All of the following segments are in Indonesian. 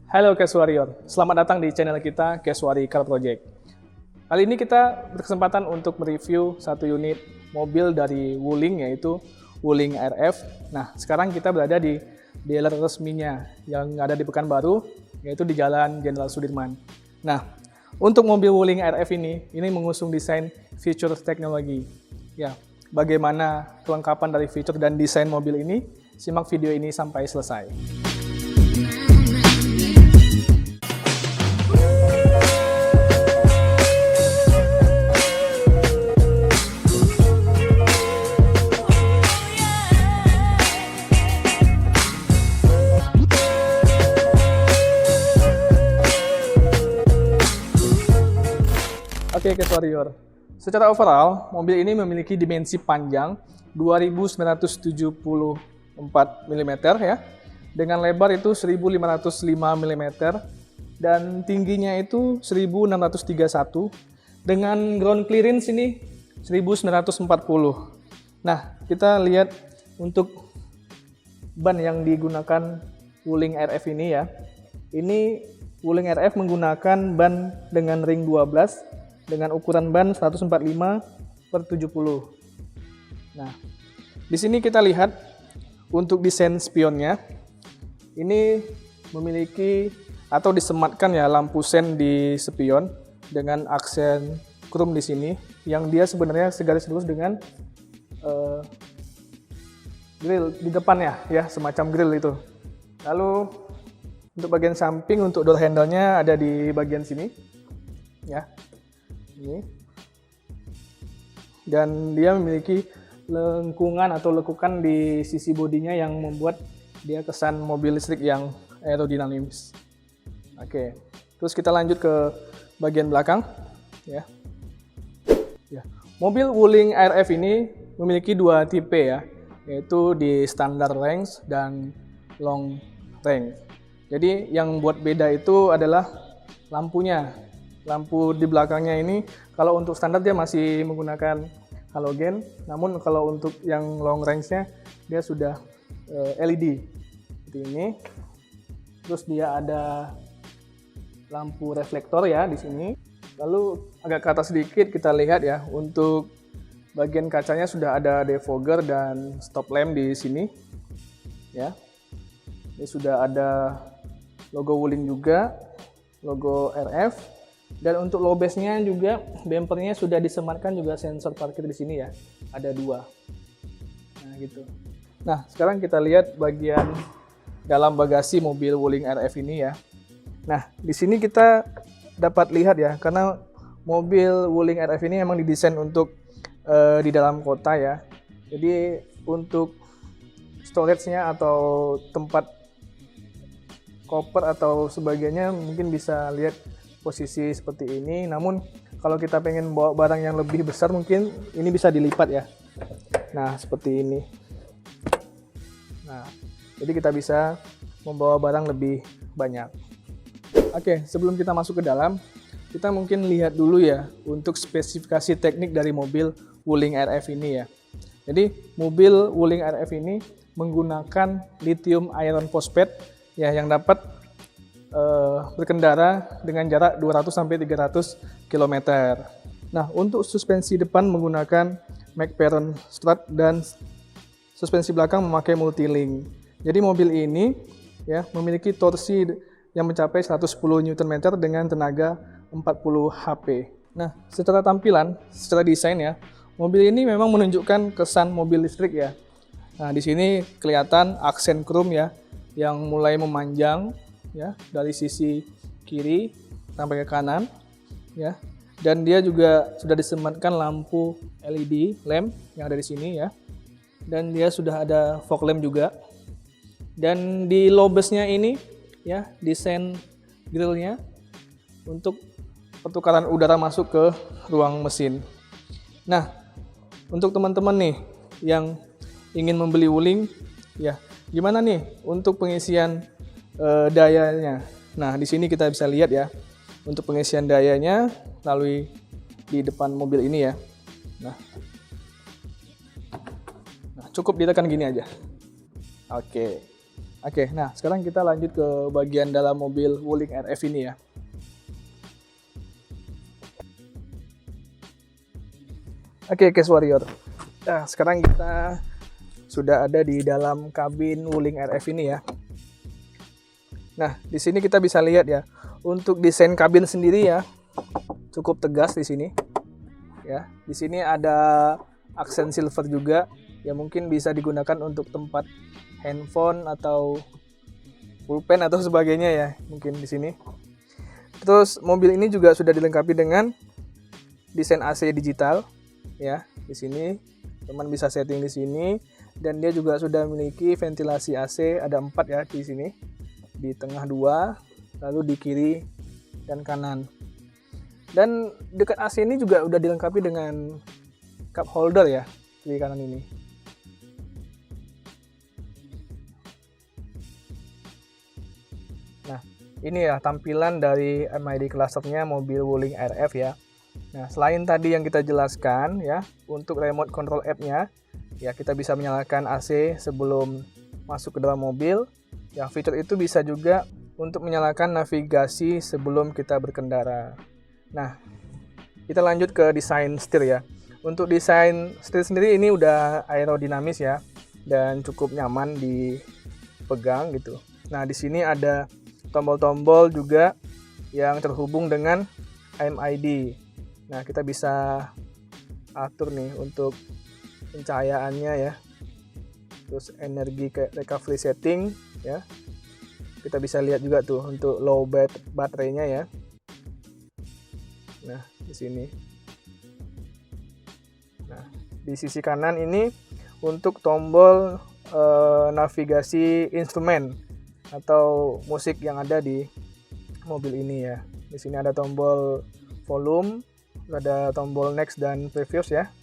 Halo Cash Warrior, selamat datang di channel kita Cash Warrior Car Project. Kali ini kita berkesempatan untuk mereview satu unit mobil dari Wuling, yaitu Wuling RF. Nah, sekarang kita berada di dealer resminya yang ada di Pekanbaru, yaitu di Jalan Jenderal Sudirman. Nah, untuk mobil Wuling RF ini mengusung desain feature teknologi. Ya, bagaimana kelengkapan dari fitur dan desain mobil ini? Simak video ini sampai selesai. Oke, Cash Warrior. Secara overall, mobil ini memiliki dimensi panjang 2974 mm ya, dengan lebar itu 1505 mm dan tingginya itu 1631 dengan ground clearance ini 1940. Nah, kita lihat untuk ban yang digunakan Wuling RF ini ya. Ini Wuling RF menggunakan ban dengan ring 12 dengan ukuran ban 145/70. Nah, di sini kita lihat untuk desain spionnya, ini memiliki atau disematkan ya lampu sen di spion dengan aksen chrome di sini, yang dia sebenarnya segaris lurus dengan grill di depannya ya, semacam grill itu. Lalu untuk bagian samping, untuk door handle-nya ada di bagian sini ya. Ini. Dan dia memiliki lengkungan atau lekukan di sisi bodinya yang membuat dia kesan mobil listrik yang aerodinamis. Oke, terus kita lanjut ke bagian belakang ya. Mobil Wuling RF ini memiliki dua tipe ya, yaitu di standar range dan long range. Jadi yang buat beda itu adalah lampunya. Lampu di belakangnya ini, kalau untuk standar dia masih menggunakan halogen, namun kalau untuk yang long range-nya dia sudah LED seperti ini. Terus dia ada lampu reflektor ya di sini. Lalu agak ke atas sedikit kita lihat ya, untuk bagian kacanya sudah ada defogger dan stop lamp di sini. Ya. Ini sudah ada logo Wuling juga, logo RF. Dan untuk low base-nya juga, bumpernya sudah disematkan juga sensor parkir di sini ya, ada dua. Nah gitu. Nah sekarang kita lihat bagian dalam bagasi mobil Wuling RF ini ya. Nah di sini kita dapat lihat ya, karena mobil Wuling RF ini memang didesain untuk di dalam kota ya. Jadi untuk storage-nya atau tempat koper atau sebagainya mungkin bisa lihat posisi seperti ini. Namun kalau kita pengen bawa barang yang lebih besar, mungkin ini bisa dilipat ya. Nah seperti ini. Nah jadi kita bisa membawa barang lebih banyak. Oke, sebelum kita masuk ke dalam, kita mungkin lihat dulu ya untuk spesifikasi teknik dari mobil Wuling RF ini ya. Jadi mobil Wuling RF ini menggunakan lithium iron phosphate ya, yang dapat berkendara dengan jarak 200-300 km. Nah, untuk suspensi depan menggunakan McPherson strut dan suspensi belakang memakai multilink. Jadi mobil ini ya memiliki torsi yang mencapai 110 Nm dengan tenaga 40 HP. Nah, secara tampilan, secara desain ya, mobil ini memang menunjukkan kesan mobil listrik ya. Nah, di sini kelihatan aksen chrome ya yang mulai memanjang ya dari sisi kiri sampai ke kanan ya, dan dia juga sudah disematkan lampu LED lamp yang ada di sini ya, dan dia sudah ada fog lamp juga. Dan di low base-nya ini ya, desain grillnya untuk pertukaran udara masuk ke ruang mesin. Nah untuk teman-teman nih yang ingin membeli Wuling ya, gimana nih untuk pengisian dayanya. Nah di sini kita bisa lihat ya untuk pengisian dayanya melalui di depan mobil ini ya. Nah cukup ditekan gini aja. Oke. Oke, nah sekarang kita lanjut ke bagian dalam mobil Wuling RF ini ya. Oke, Case Warrior. Nah, sekarang kita sudah ada di dalam kabin Wuling RF ini ya. Nah, di sini kita bisa lihat ya, untuk desain kabin sendiri ya, cukup tegas di sini. Ya, di sini ada aksen silver juga, yang mungkin bisa digunakan untuk tempat handphone atau pulpen atau sebagainya ya, mungkin di sini. Terus mobil ini juga sudah dilengkapi dengan desain AC digital ya. Di sini teman bisa setting di sini, dan dia juga sudah memiliki ventilasi AC, ada 4 ya di sini. Di tengah 2, lalu di kiri dan kanan. Dan dekat AC ini juga udah dilengkapi dengan cup holder ya, kiri kanan ini. Nah, ini ya tampilan dari MID clusternya mobil Wuling RF ya. Nah, selain tadi yang kita jelaskan ya, untuk remote control app-nya, ya kita bisa menyalakan AC sebelum masuk ke dalam mobil. Ya, fitur itu bisa juga untuk menyalakan navigasi sebelum kita berkendara. Nah, kita lanjut ke desain setir ya. Untuk desain setir sendiri ini udah aerodinamis ya, dan cukup nyaman dipegang gitu. Nah, di sini ada tombol-tombol juga yang terhubung dengan MID. Nah, kita bisa atur nih untuk pencahayaannya ya. Terus energi recovery setting ya. Kita bisa lihat juga tuh untuk low baterainya ya. Nah, di sini. Nah, di sisi kanan ini untuk tombol navigasi instrumen atau musik yang ada di mobil ini ya. Di sini ada tombol volume, ada tombol next dan previous ya.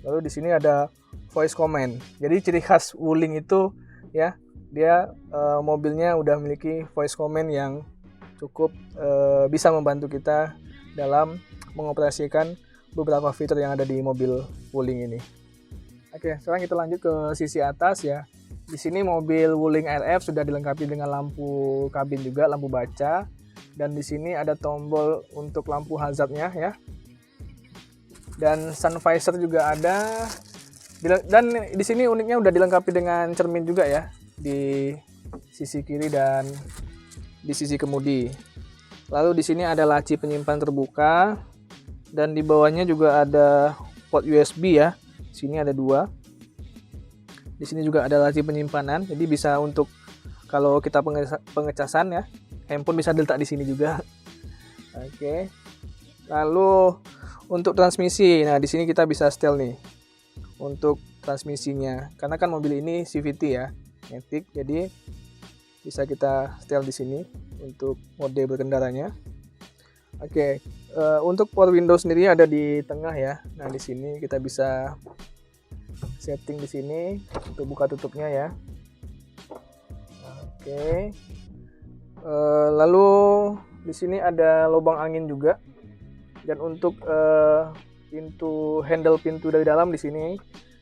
Lalu di sini ada voice command. Jadi ciri khas Wuling itu ya, dia mobilnya udah memiliki voice command yang cukup bisa membantu kita dalam mengoperasikan beberapa fitur yang ada di mobil Wuling ini. Oke, sekarang kita lanjut ke sisi atas ya. Di sini mobil Wuling RF sudah dilengkapi dengan lampu kabin juga, lampu baca, dan di sini ada tombol untuk lampu hazardnya ya. Dan sun visor juga ada. Dan di sini uniknya udah dilengkapi dengan cermin juga ya di sisi kiri dan di sisi kemudi. Lalu di sini ada laci penyimpan terbuka, dan di bawahnya juga ada port USB ya. Di sini ada 2. Di sini juga ada laci penyimpanan, jadi bisa untuk kalau kita pengecasan ya, handphone bisa diletak di sini juga. Oke. Lalu untuk transmisi, nah di sini kita bisa setel nih untuk transmisinya, karena kan mobil ini CVT ya, matic, jadi bisa kita setel di sini untuk mode berkendaranya. Oke, untuk power window sendiri ada di tengah ya. Nah di sini kita bisa setting di sini untuk buka tutupnya ya. Oke, lalu di sini ada lubang angin juga, dan untuk handle pintu dari dalam di sini,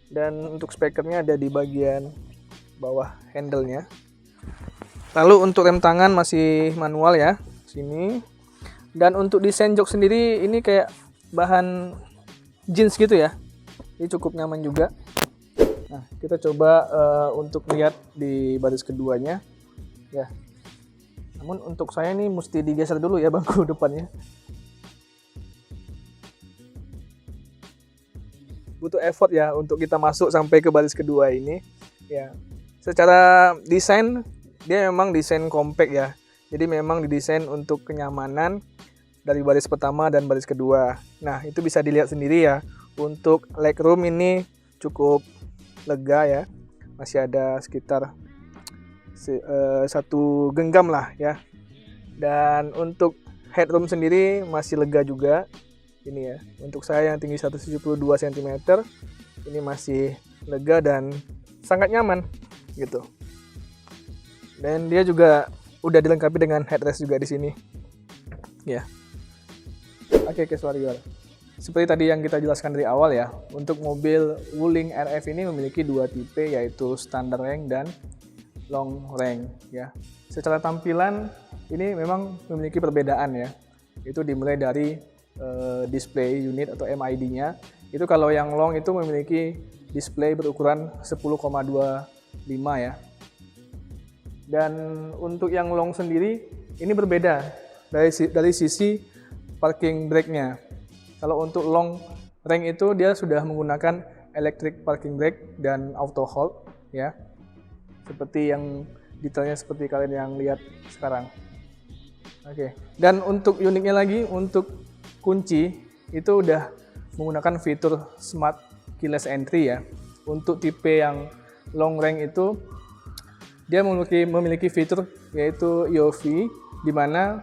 dan untuk speakernya ada di bagian bawah handle-nya. Lalu untuk rem tangan masih manual ya, sini. Dan untuk desain jok sendiri ini kayak bahan jeans gitu ya. Ini cukup nyaman juga. Nah, kita coba untuk lihat di baris keduanya ya. Namun untuk saya ini mesti digeser dulu ya bangku depannya. Butuh effort ya untuk kita masuk sampai ke baris kedua ini ya. Secara desain dia memang desain compact ya, jadi memang didesain untuk kenyamanan dari baris pertama dan baris kedua. Nah itu bisa dilihat sendiri ya, untuk legroom ini cukup lega ya, masih ada sekitar 1 genggam lah ya. Dan untuk headroom sendiri masih lega juga. Ini ya, untuk saya yang tinggi 172 cm ini masih lega dan sangat nyaman gitu. Dan dia juga udah dilengkapi dengan headrest juga di sini ya. Oke, Case Warrior, seperti tadi yang kita jelaskan dari awal ya, untuk mobil Wuling RF ini memiliki 2 tipe, yaitu standard range dan long range ya. Secara tampilan ini memang memiliki perbedaan ya. Itu dimulai dari display unit atau MID-nya. Itu kalau yang long itu memiliki display berukuran 10,25 ya. Dan untuk yang long sendiri ini berbeda dari sisi parking brake-nya. Kalau untuk long range itu dia sudah menggunakan electric parking brake dan auto hold ya. Seperti yang detailnya seperti kalian yang lihat sekarang. Oke. Dan untuk uniknya lagi, untuk kunci itu udah menggunakan fitur smart keyless entry ya. Untuk tipe yang long range itu dia memiliki fitur yaitu EOV, di mana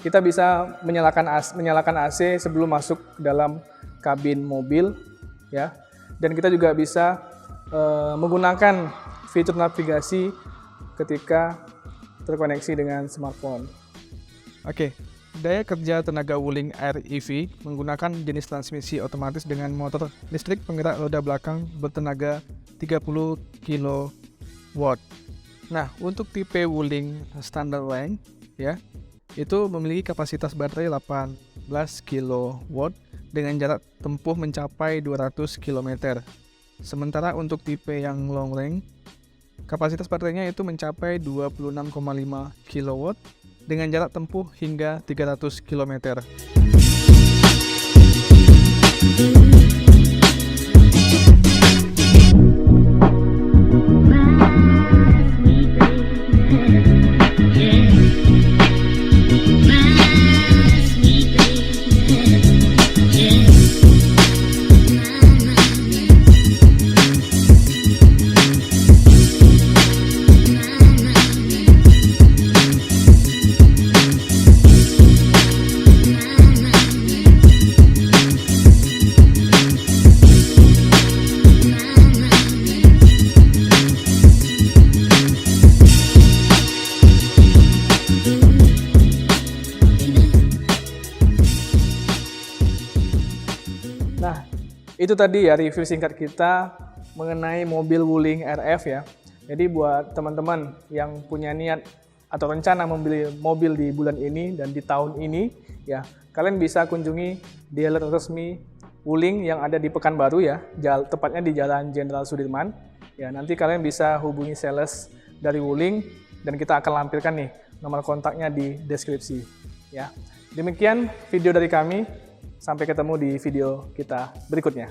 kita bisa menyalakan AC sebelum masuk dalam kabin mobil ya. Dan kita juga bisa menggunakan fitur navigasi ketika terkoneksi dengan smartphone. Oke. Daya kerja tenaga Wuling Air EV menggunakan jenis transmisi otomatis dengan motor listrik penggerak roda belakang bertenaga 30 kW. Nah, untuk tipe Wuling Standard Range ya, itu memiliki kapasitas baterai 18 kW dengan jarak tempuh mencapai 200 km. Sementara untuk tipe yang long range, kapasitas baterainya itu mencapai 26,5 kW dengan jarak tempuh hingga 300 km. Nah, itu tadi ya review singkat kita mengenai mobil Wuling RF ya. Jadi buat teman-teman yang punya niat atau rencana membeli mobil di bulan ini dan di tahun ini ya, kalian bisa kunjungi dealer resmi Wuling yang ada di Pekanbaru ya, tepatnya di Jalan Jenderal Sudirman. Ya, nanti kalian bisa hubungi sales dari Wuling dan kita akan lampirkan nih nomor kontaknya di deskripsi ya. Demikian video dari kami. Sampai ketemu di video kita berikutnya.